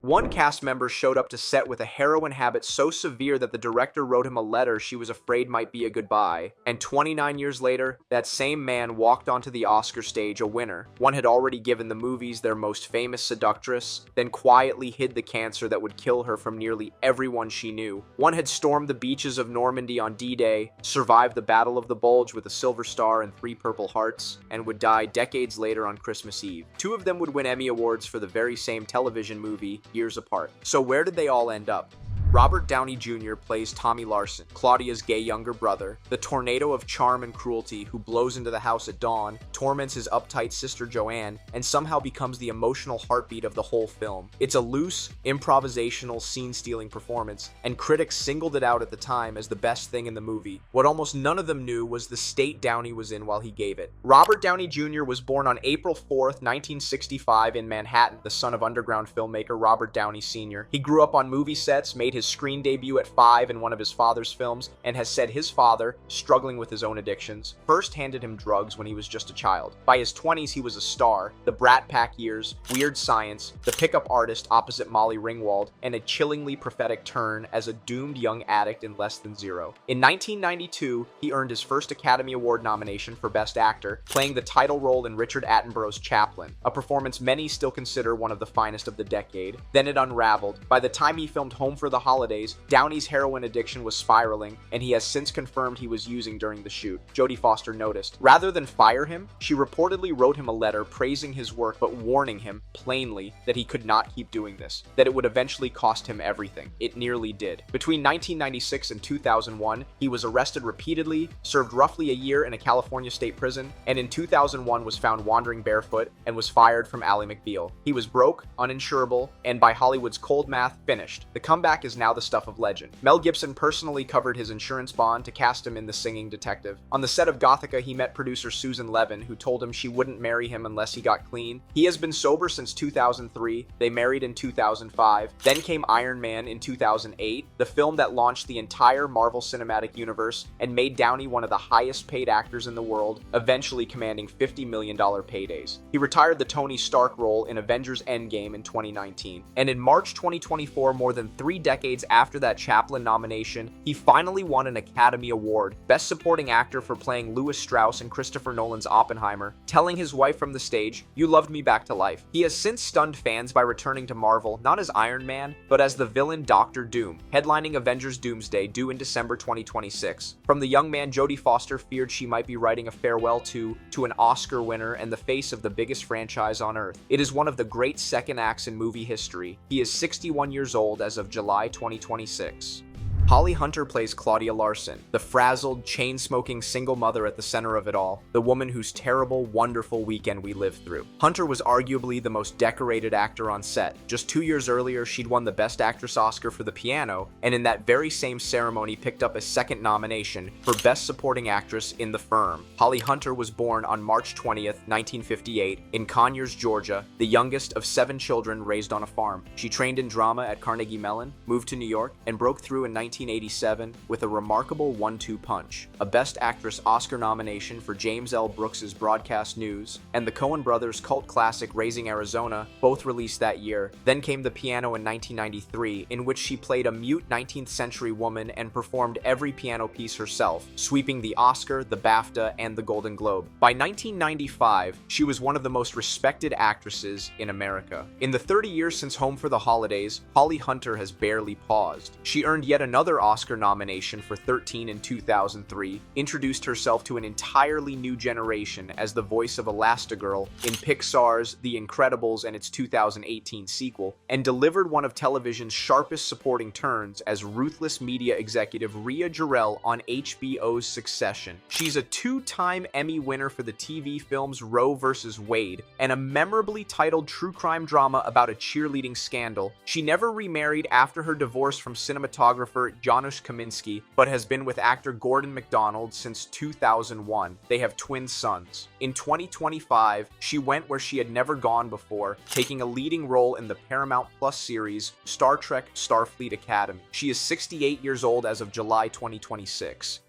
One cast member showed up to set with a heroin habit so severe that the director wrote him a letter she was afraid might be a goodbye. And 29 years later, that same man walked onto the Oscar stage a winner. One had already given the movies their most famous seductress, then quietly hid the cancer that would kill her from nearly everyone she knew. One had stormed the beaches of Normandy on D-Day, survived the Battle of the Bulge with a Silver Star and 3 Purple Hearts, and would die decades later on Christmas Eve. Two of them would win Emmy Awards for the very same television movie, years apart. So where did they all end up? Robert Downey Jr. plays Tommy Larson, Claudia's gay younger brother, the tornado of charm and cruelty who blows into the house at dawn, torments his uptight sister Joanne, and somehow becomes the emotional heartbeat of the whole film. It's a loose, improvisational, scene-stealing performance, and critics singled it out at the time as the best thing in the movie. What almost none of them knew was the state Downey was in while he gave it. Robert Downey Jr. was born on April 4th, 1965 in Manhattan, the son of underground filmmaker Robert Downey Sr. He grew up on movie sets, made his screen debut at 5 in one of his father's films, and has said his father, struggling with his own addictions, first handed him drugs when he was just a child. By his 20s, he was a star, the Brat Pack years, Weird Science, the pickup artist opposite Molly Ringwald, and a chillingly prophetic turn as a doomed young addict in Less Than Zero. In 1992, he earned his first Academy Award nomination for Best Actor, playing the title role in Richard Attenborough's Chaplin, a performance many still consider one of the finest of the decade. Then it unraveled. By the time he filmed Home for the Holidays, Downey's heroin addiction was spiraling, and he has since confirmed he was using during the shoot. Jodie Foster noticed. Rather than fire him, she reportedly wrote him a letter praising his work but warning him, plainly, that he could not keep doing this, that it would eventually cost him everything. It nearly did. Between 1996 and 2001, he was arrested repeatedly, served roughly a year in a California state prison, and in 2001 was found wandering barefoot and was fired from Ally McBeal. He was broke, uninsurable, and by Hollywood's cold math, finished. The comeback is now the stuff of legend. Mel Gibson personally covered his insurance bond to cast him in The Singing Detective. On the set of Gothica, he met producer Susan Levin, who told him she wouldn't marry him unless he got clean. He has been sober since 2003. They married in 2005. Then came Iron Man in 2008, the film that launched the entire Marvel Cinematic Universe and made Downey one of the highest paid actors in the world, eventually commanding $50 million paydays. He retired the Tony Stark role in Avengers Endgame in 2019. And in March 2024, more than 3 decades after that Chaplin nomination, he finally won an Academy Award, Best Supporting Actor for playing Louis Strauss in Christopher Nolan's Oppenheimer, telling his wife from the stage, "You loved me back to life." He has since stunned fans by returning to Marvel, not as Iron Man, but as the villain Doctor Doom, headlining Avengers Doomsday due in December 2026. From the young man, Jodie Foster feared she might be writing a farewell to an Oscar winner and the face of the biggest franchise on Earth. It is one of the great second acts in movie history. He is 61 years old as of July 2026. Holly Hunter plays Claudia Larson, the frazzled, chain-smoking single mother at the center of it all, the woman whose terrible, wonderful weekend we lived through. Hunter was arguably the most decorated actor on set. Just 2 years earlier, she'd won the Best Actress Oscar for The Piano, and in that very same ceremony picked up a second nomination for Best Supporting Actress in The Firm. Holly Hunter was born on March 20th, 1958, in Conyers, Georgia, the youngest of 7 children raised on a farm. She trained in drama at Carnegie Mellon, moved to New York, and broke through in 1987 with a remarkable 1-2 punch, a Best Actress Oscar nomination for James L. Brooks's Broadcast News, and the Coen brothers' cult classic Raising Arizona, both released that year. Then came The Piano in 1993, in which she played a mute 19th century woman and performed every piano piece herself, sweeping the Oscar, the BAFTA, and the Golden Globe. By 1995, she was one of the most respected actresses in America. In the 30 years since Home for the Holidays, Holly Hunter has barely paused. She earned yet another Oscar nomination for 13 in 2003, introduced herself to an entirely new generation as the voice of Elastigirl in Pixar's The Incredibles and its 2018 sequel, and delivered one of television's sharpest supporting turns as ruthless media executive Rhea Jarrell on HBO's Succession. She's a 2-time Emmy winner for the TV films Roe vs. Wade, and a memorably titled true crime drama about a cheerleading scandal. She never remarried after her divorce from cinematographer Janusz Kaminski, but has been with actor Gordon MacDonald since 2001. They have twin sons. In 2025, she went where she had never gone before, taking a leading role in the Paramount Plus series Star Trek Starfleet Academy. She is 68 years old as of July 2026.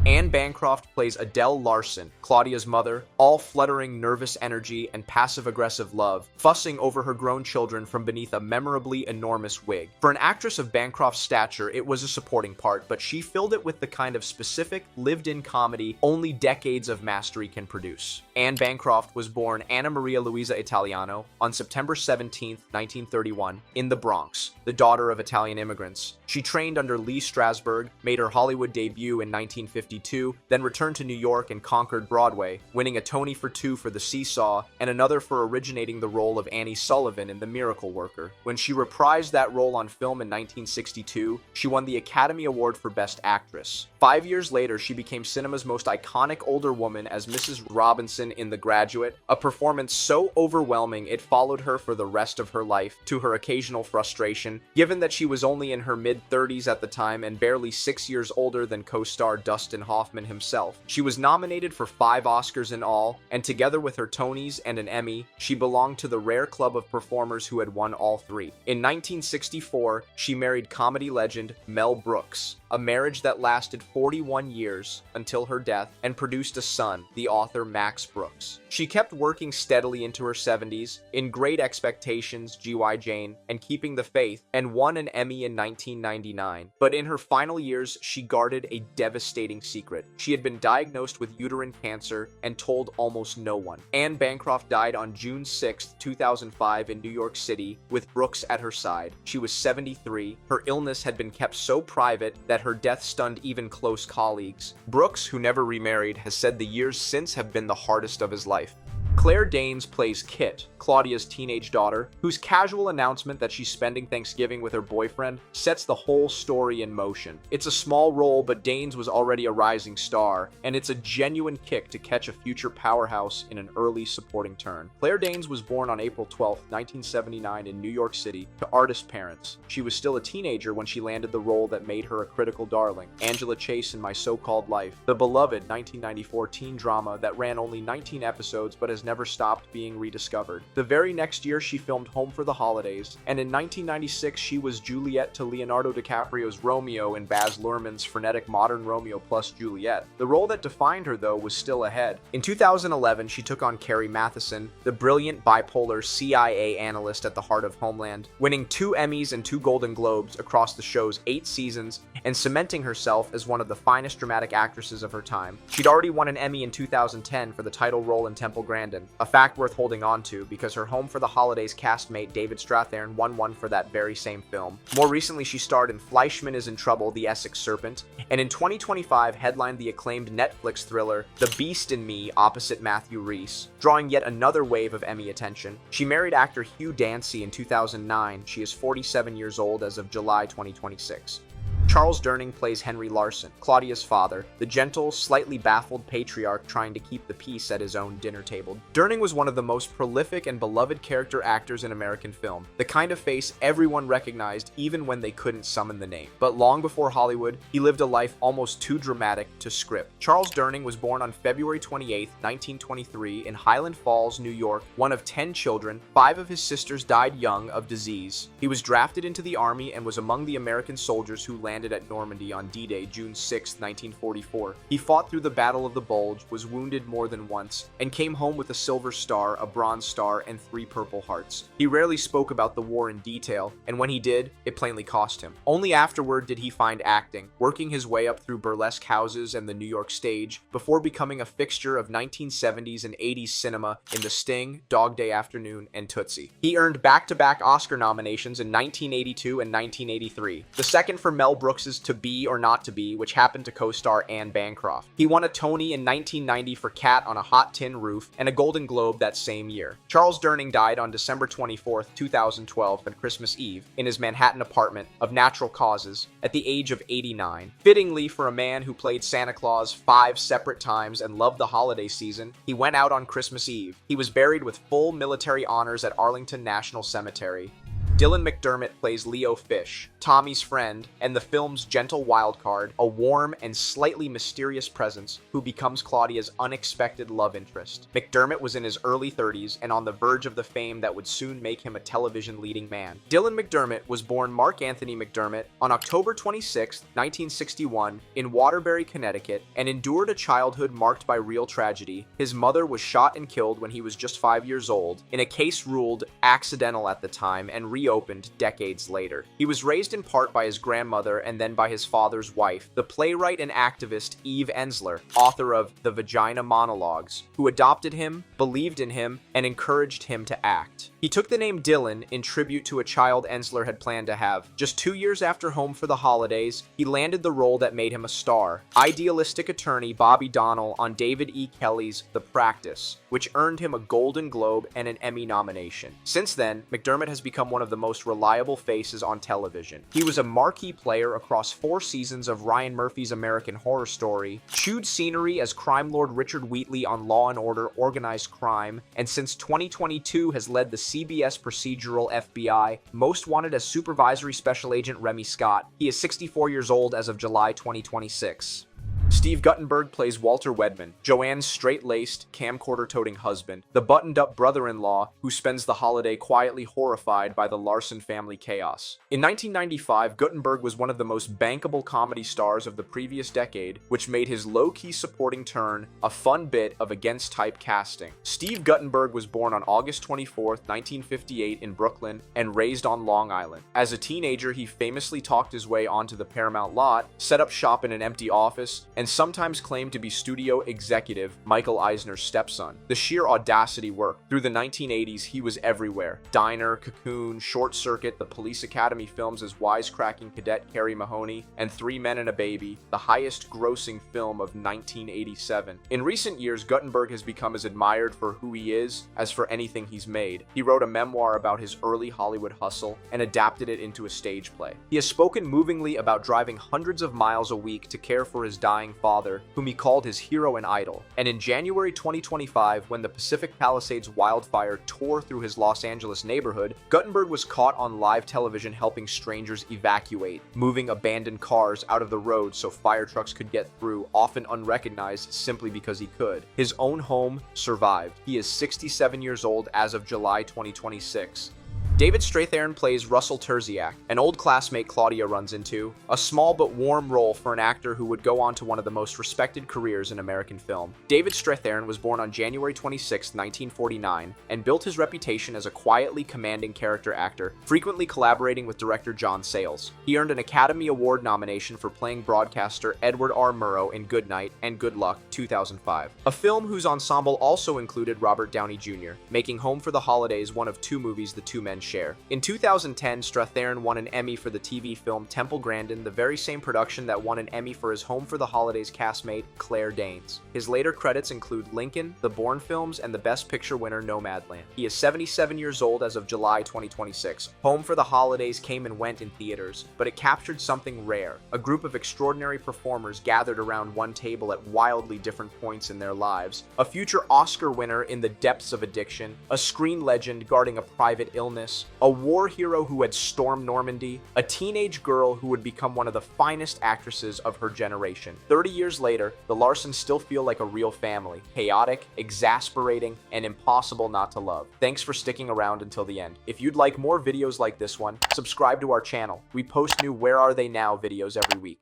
Anne Bancroft plays Adele Larson, Claudia's mother, all fluttering nervous energy and passive-aggressive love, fussing over her grown children from beneath a memorably enormous wig. For an actress of Bancroft's stature, it was a supporting part, but she filled it with the kind of specific, lived-in comedy only decades of mastery can produce. Anne Bancroft was born Anna Maria Luisa Italiano on September 17, 1931, in the Bronx, the daughter of Italian immigrants. She trained under Lee Strasberg, made her Hollywood debut in 1952, then returned to New York and conquered Broadway, winning a Tony for two for The Seesaw and another for originating the role of Annie Sullivan in The Miracle Worker. When she reprised that role on film in 1962, she won the Academy Award for Best Actress. 5 years later, she became cinema's most iconic older woman as Mrs. Robinson in The Graduate, a performance so overwhelming it followed her for the rest of her life, to her occasional frustration, given that she was only in her mid-30s at the time and barely 6 years older than co-star Dustin Hoffman himself. She was nominated for 5 Oscars in all, and together with her Tonys and an Emmy, she belonged to the rare club of performers who had won all 3. In 1964, she married comedy legend Mel Brooks, a marriage that lasted 41 years until her death and produced a son, the author Max Brooks. She kept working steadily into her 70s, in Great Expectations, G.I. Jane, and Keeping the Faith, and won an Emmy in 1999. But in her final years, she guarded a devastating secret. She had been diagnosed with uterine cancer and told almost no one. Anne Bancroft died on June 6, 2005 in New York City, with Brooks at her side. She was 73. Her illness had been kept so private that her death stunned even close colleagues. Brooks, who never remarried, has said the years since have been the hardest of his life. Claire Danes plays Kitt, Claudia's teenage daughter, whose casual announcement that she's spending Thanksgiving with her boyfriend sets the whole story in motion. It's a small role, but Danes was already a rising star, and it's a genuine kick to catch a future powerhouse in an early supporting turn. Claire Danes was born on April 12, 1979 in New York City to artist parents. She was still a teenager when she landed the role that made her a critical darling, Angela Chase in My So-Called Life, the beloved 1994 teen drama that ran only 19 episodes but has never stopped being rediscovered. The very next year, she filmed Home for the Holidays, and in 1996, she was Juliet to Leonardo DiCaprio's Romeo in Baz Luhrmann's frenetic modern Romeo plus Juliet. The role that defined her, though, was still ahead. In 2011, she took on Carrie Mathison, the brilliant bipolar CIA analyst at the heart of Homeland, winning 2 Emmys and 2 Golden Globes across the show's 8 seasons and cementing herself as one of the finest dramatic actresses of her time. She'd already won an Emmy in 2010 for the title role in Temple Grandin, a fact worth holding on to because her Home for the Holidays castmate David Strathairn won one for that very same film. More recently, she starred in Fleischman is in Trouble, The Essex Serpent, and in 2025 headlined the acclaimed Netflix thriller The Beast in Me opposite Matthew Rhys, drawing yet another wave of Emmy attention. She married actor Hugh Dancy in 2009. She is 47 years old as of July 2026. Charles Durning plays Henry Larson, Claudia's father, the gentle, slightly baffled patriarch trying to keep the peace at his own dinner table. Durning was one of the most prolific and beloved character actors in American film, the kind of face everyone recognized even when they couldn't summon the name. But long before Hollywood, he lived a life almost too dramatic to script. Charles Durning was born on February 28, 1923 in Highland Falls, New York, one of 10 children. 5 of his sisters died young of disease. He was drafted into the army and was among the American soldiers who landed at Normandy on D-Day, June 6, 1944. He fought through the Battle of the Bulge, was wounded more than once, and came home with a Silver Star, a Bronze Star, and 3 Purple Hearts. He rarely spoke about the war in detail, and when he did, it plainly cost him. Only afterward did he find acting, working his way up through burlesque houses and the New York stage, before becoming a fixture of 1970s and 80s cinema in The Sting, Dog Day Afternoon, and Tootsie. He earned back-to-back Oscar nominations in 1982 and 1983, the second for Mel Brooks' To Be or Not to Be, which happened to co-star Anne Bancroft. He won a Tony in 1990 for Cat on a Hot Tin Roof and a Golden Globe that same year. Charles Durning died on December 24, 2012 on Christmas Eve in his Manhattan apartment of natural causes at the age of 89. Fittingly, for a man who played Santa Claus 5 separate times and loved the holiday season, he went out on Christmas Eve. He was buried with full military honors at Arlington National Cemetery. Dylan McDermott plays Leo Fish, Tommy's friend, and the film's gentle wildcard, a warm and slightly mysterious presence who becomes Claudia's unexpected love interest. McDermott was in his early 30s and on the verge of the fame that would soon make him a television leading man. Dylan McDermott was born Mark Anthony McDermott on October 26, 1961, in Waterbury, Connecticut, and endured a childhood marked by real tragedy. His mother was shot and killed when he was just 5 years old, in a case ruled accidental at the time and reopened decades later. He was raised in part by his grandmother and then by his father's wife, the playwright and activist Eve Ensler, author of The Vagina Monologues, who adopted him, believed in him, and encouraged him to act. He took the name Dylan in tribute to a child Ensler had planned to have. Just 2 years after Home for the Holidays, he landed the role that made him a star, idealistic attorney Bobby Donnell on David E. Kelley's The Practice, which earned him a Golden Globe and an Emmy nomination. Since then, McDermott has become one of the most reliable faces on television. He was a marquee player across 4 seasons of Ryan Murphy's American Horror Story, chewed scenery as crime lord Richard Wheatley on Law & Order Organized Crime, and since 2022 has led the CBS procedural FBI Most Wanted as Supervisory Special Agent Remy Scott. He is 64 years old as of July 2026. Steve Guttenberg plays Walter Wedman, Joanne's straight-laced, camcorder-toting husband, the buttoned-up brother-in-law who spends the holiday quietly horrified by the Larson family chaos. In 1995, Guttenberg was one of the most bankable comedy stars of the previous decade, which made his low-key supporting turn a fun bit of against-type casting. Steve Guttenberg was born on August 24, 1958 in Brooklyn and raised on Long Island. As a teenager, he famously talked his way onto the Paramount lot, set up shop in an empty office, and sometimes claimed to be studio executive Michael Eisner's stepson. The sheer audacity worked. Through the 1980s, he was everywhere. Diner, Cocoon, Short Circuit, the Police Academy films as wisecracking cadet Carrie Mahoney, and 3 Men and a Baby, the highest-grossing film of 1987. In recent years, Guttenberg has become as admired for who he is as for anything he's made. He wrote a memoir about his early Hollywood hustle and adapted it into a stage play. He has spoken movingly about driving hundreds of miles a week to care for his dying father, whom he called his hero and idol. And in January 2025, when the Pacific Palisades wildfire tore through his Los Angeles neighborhood, Guttenberg was caught on live television helping strangers evacuate, moving abandoned cars out of the road so fire trucks could get through, often unrecognized simply because he could. His own home survived. He is 67 years old as of July 2026. David Strathairn plays Russell Terziak, an old classmate Claudia runs into, a small but warm role for an actor who would go on to one of the most respected careers in American film. David Strathairn was born on January 26, 1949, and built his reputation as a quietly commanding character actor, frequently collaborating with director John Sayles. He earned an Academy Award nomination for playing broadcaster Edward R. Murrow in Good Night and Good Luck, 2005, a film whose ensemble also included Robert Downey Jr., making Home for the Holidays one of 2 movies the two men share. In 2010, Strathairn won an Emmy for the TV film Temple Grandin, the very same production that won an Emmy for his Home for the Holidays castmate, Claire Danes. His later credits include Lincoln, the Bourne films, and the Best Picture winner Nomadland. He is 77 years old as of July 2026. Home for the Holidays came and went in theaters, but it captured something rare. A group of extraordinary performers gathered around one table at wildly different points in their lives. A future Oscar winner in the depths of addiction, a screen legend guarding a private illness, a war hero who had stormed Normandy, a teenage girl who would become one of the finest actresses of her generation. 30 years later, the Larsons still feel like a real family, chaotic, exasperating, and impossible not to love. Thanks for sticking around until the end. If you'd like more videos like this one, subscribe to our channel. We post new Where Are They Now videos every week.